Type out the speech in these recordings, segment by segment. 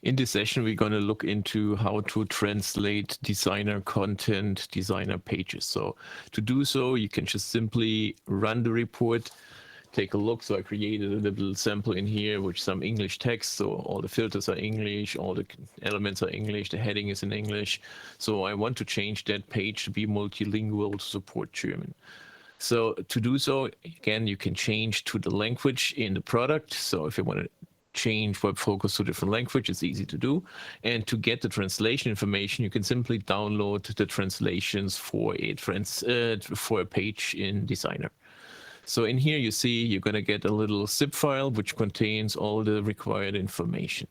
In this session, we're going to look into how to translate designer content, designer pages. So to do so, you can just simply run the report, take a look. So I created a little sample in here with some English text. So all the filters are English, all the elements are English, the heading is in English. So I want to change that page to be multilingual to support German. So to do so, again, you can change to the language in the product. So if you want to change WebFOCUS to different language, it's easy to do. And to get the translation information, you can simply download the translations for a page in Designer. So in here you see you're going to get a little zip file which contains all the required information.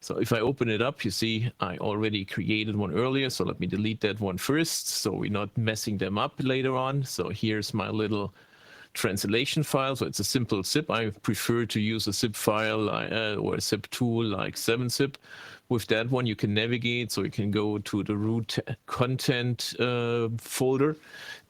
So if I open it up, you see I already created one earlier. So let me delete that one first, so we're not messing them up later on. So here's my little translation file. So it's a simple zip. I prefer to use a zip file or a zip tool like 7-zip. With that one, you can navigate. So you can go to the root content folder.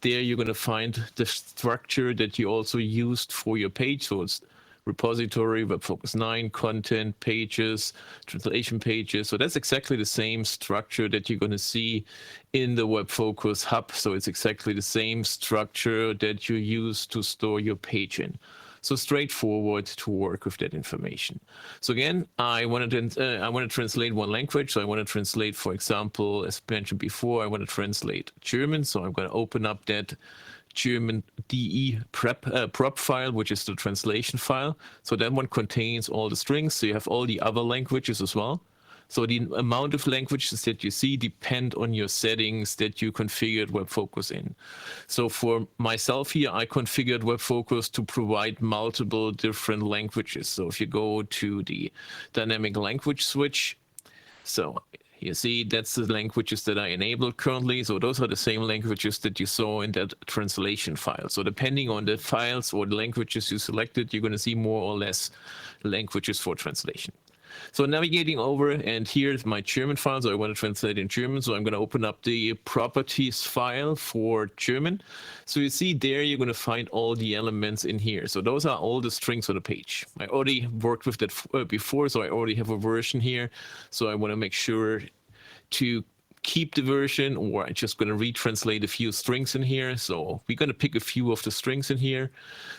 There you're going to find the structure that you also used for your page. So it's repository, WebFOCUS 9, content, pages, translation pages. So that's exactly the same structure that you're going to see in the WebFOCUS hub. So it's exactly the same structure that you use to store your page in. So straightforward to work with that information. So again, I want to translate one language. So I want to translate, for example, as mentioned before, I want to translate German. So I'm going to open up that German DE prop file, which is the translation file. So that one contains all the strings. So you have all the other languages as well. So the amount of languages that you see depend on your settings that you configured WebFOCUS in. So for myself here, I configured WebFOCUS to provide multiple different languages. So if you go to the dynamic language switch, so you see, that's the languages that I enabled currently. So those are the same languages that you saw in that translation file. So depending on the files or the languages you selected, you're going to see more or less languages for translation. So navigating over, and here's my German file. So I want to translate in German. So I'm going to open up the properties file for German. So you see there, you're going to find all the elements in here. So those are all the strings on the page. I already worked with that before, so I already have a version here. So I want to make sure to keep the version, or I'm just going to retranslate a few strings in here. So we're going to pick a few of the strings in here.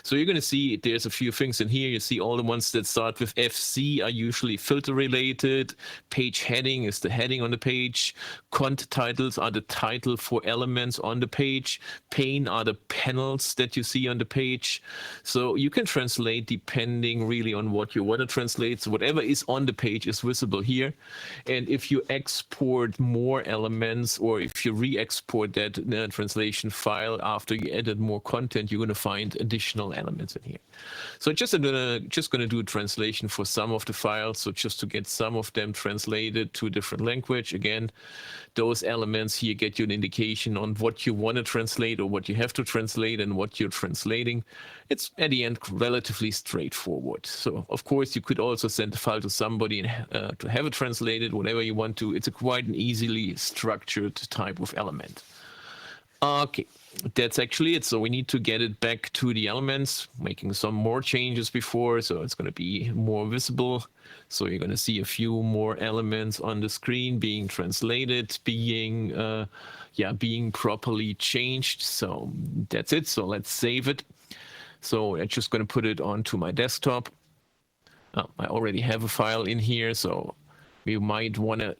So you're going to see there's a few things in here. You see all the ones that start with FC are usually filter related. Page heading is the heading on the page. Cont titles are the title for elements on the page. Pane are the panels that you see on the page. So you can translate depending really on what you want to translate. So whatever is on the page is visible here. And if you export more elements, or if you re-export that translation file after you added more content, you're going to find additional elements in here. So I'm just gonna do a translation for some of the files, so just to get some of them translated to a different language. Again, those elements here get you an indication on what you want to translate or what you have to translate and what you're translating. It's at the end relatively straightforward. So of course you could also send the file to somebody and to have it translated, whatever you want to. It's a quite an easily structured type of element. Okay, that's actually it. So we need to get it back to the elements, making some more changes before, so it's going to be more visible. So you're going to see a few more elements on the screen being translated, being properly changed. So that's it. So let's save it. So I'm just going to put it onto my desktop. I already have a file in here, so we might want to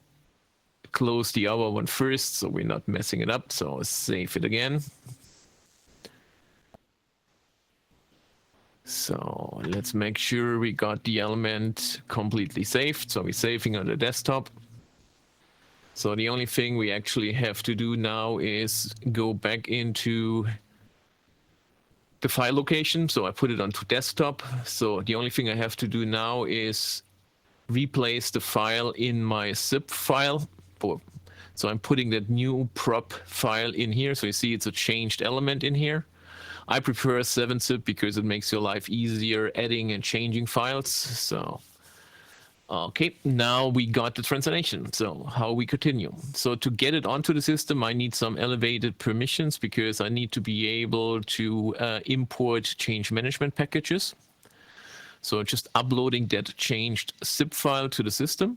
close the other one first so we're not messing it up. So save it again. So let's make sure we got the element completely saved. So we're saving on the desktop. So the only thing we actually have to do now is go back into the file location. So I put it onto desktop. So the only thing I have to do now is replace the file in my zip file. So I'm putting that new prop file in here. So you see it's a changed element in here. I prefer a 7-zip because it makes your life easier adding and changing files. So, okay, now we got the translation. So how we continue? So to get it onto the system, I need some elevated permissions because I need to be able to import change management packages. So just uploading that changed zip file to the system.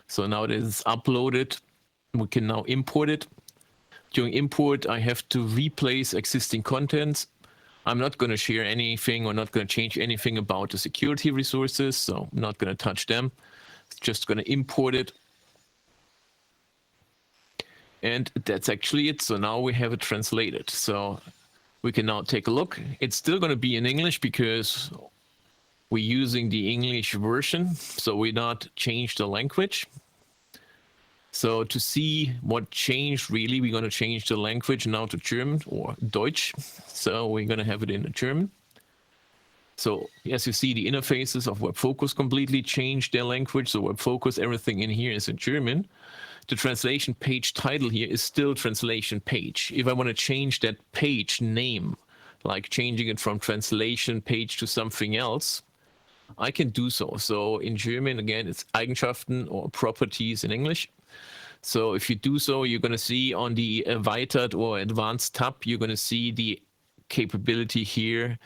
So now that it's uploaded, we can now import it. During import, I have to replace existing contents. I'm not going to share anything or not going to change anything about the security resources, so I'm not going to touch them. It's just going to import it. And that's actually it. So now we have it translated. So we can now take a look. It's still going to be in English because we're using the English version. So we not change the language. So to see what changed, really, we're going to change the language now to German or Deutsch. So we're going to have it in German. So as you see, the interfaces of WebFOCUS completely changed their language. So WebFOCUS, everything in here is in German. The translation page title here is still translation page. If I want to change that page name, like changing it from translation page to something else, I can do so. So in German, again, it's Eigenschaften or properties in English. So if you do so, you're going to see on the Erweitert or Advanced tab, you're going to see the capability here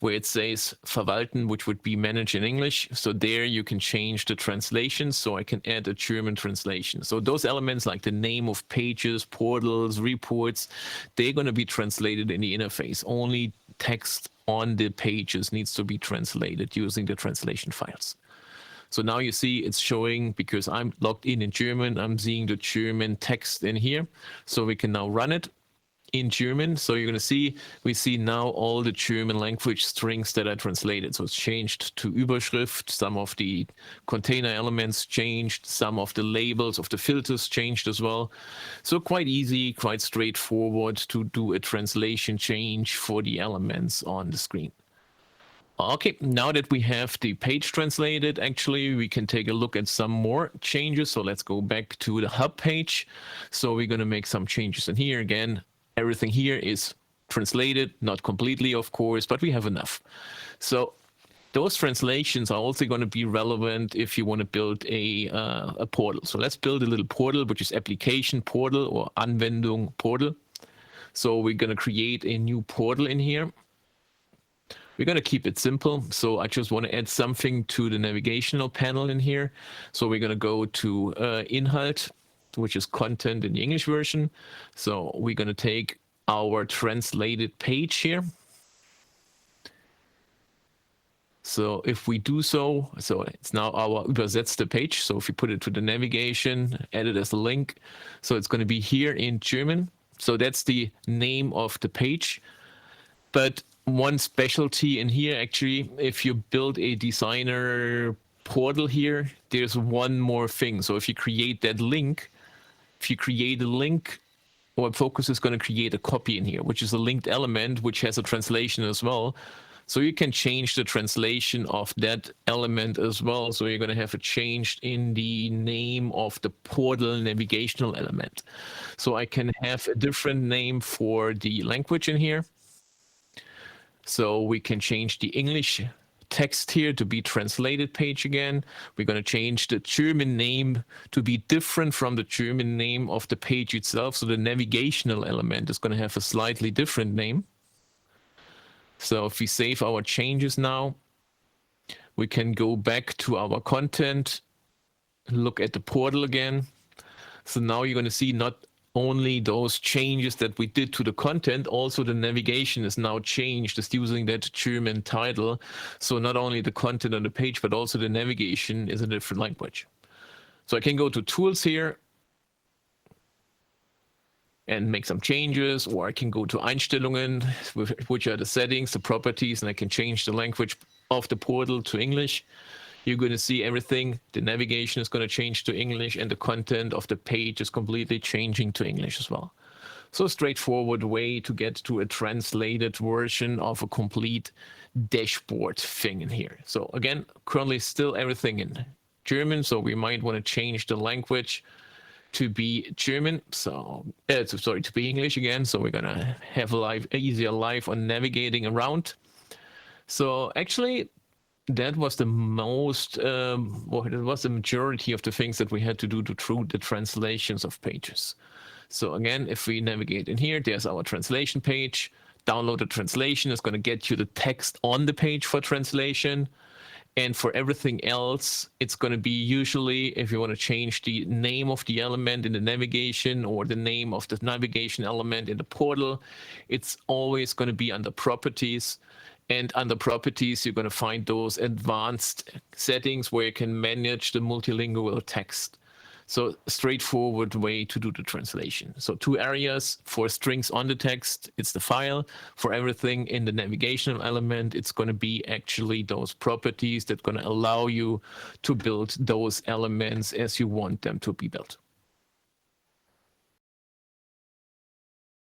where it says Verwalten, which would be manage in English. So there you can change the translation. So I can add a German translation. So those elements like the name of pages, portals, reports, they're going to be translated in the interface. Only text on the pages needs to be translated using the translation files. So now you see it's showing, because I'm logged in German, I'm seeing the German text in here. So we can now run it in German. So you're going to see, we see now all the German language strings that I translated. So it's changed to Überschrift. Some of the container elements changed. Some of the labels of the filters changed as well. So quite easy, quite straightforward to do a translation change for the elements on the screen. Okay, now that we have the page translated, actually, we can take a look at some more changes. So let's go back to the hub page. So we're going to make some changes in here. Again, everything here is translated, not completely, of course, but we have enough. So those translations are also going to be relevant if you want to build a portal. So let's build a little portal, which is application portal or Anwendung portal. So we're going to create a new portal in here. We're going to keep it simple. So I just want to add something to the navigational panel in here. So we're going to go to Inhalt, which is content in the English version. So we're going to take our translated page here. So if we do so, so it's now our übersetzte page. So if you put it to the navigation, add it as a link. So it's going to be here in German. So that's the name of the page. But one specialty in here, actually, if you build a designer portal here, there's one more thing. So if you create that link, if you create a link, WebFOCUS is going to create a copy in here, which is a linked element, which has a translation as well. So you can change the translation of that element as well. So you're going to have it changed in the name of the portal navigational element. So I can have a different name for the language in here. So we can change the English text here to be translated page again. We're going to change the German name to be different from the German name of the page itself. So the navigational element is going to have a slightly different name. So if we save our changes now, we can go back to our content, look at the portal again. So now you're going to see not only those changes that we did to the content, also the navigation is now changed. It's using that German title. So not only the content on the page, but also the navigation is a different language. So I can go to tools here and make some changes, or I can go to Einstellungen, which are the settings, the properties, and I can change the language of the portal to English. You're going to see everything. The navigation is going to change to English, and the content of the page is completely changing to English as well. So a straightforward way to get to a translated version of a complete dashboard thing in here. So again, currently still everything in German. So we might want to change the language to be German. So sorry, to be English again. So we're going to have a easier life on navigating around. So actually, that was the most, well, it was the majority of the things that we had to do through the translations of pages. So again, if we navigate in here, there's our translation page. Download the translation is going to get you the text on the page for translation. And for everything else, it's going to be usually, if you want to change the name of the element in the navigation or the name of the navigation element in the portal, it's always going to be under properties. And under properties, you're going to find those advanced settings where you can manage the multilingual text. So straightforward way to do the translation. So two areas: for strings on the text, it's the file. For everything in the navigational element, it's going to be actually those properties that are going to allow you to build those elements as you want them to be built.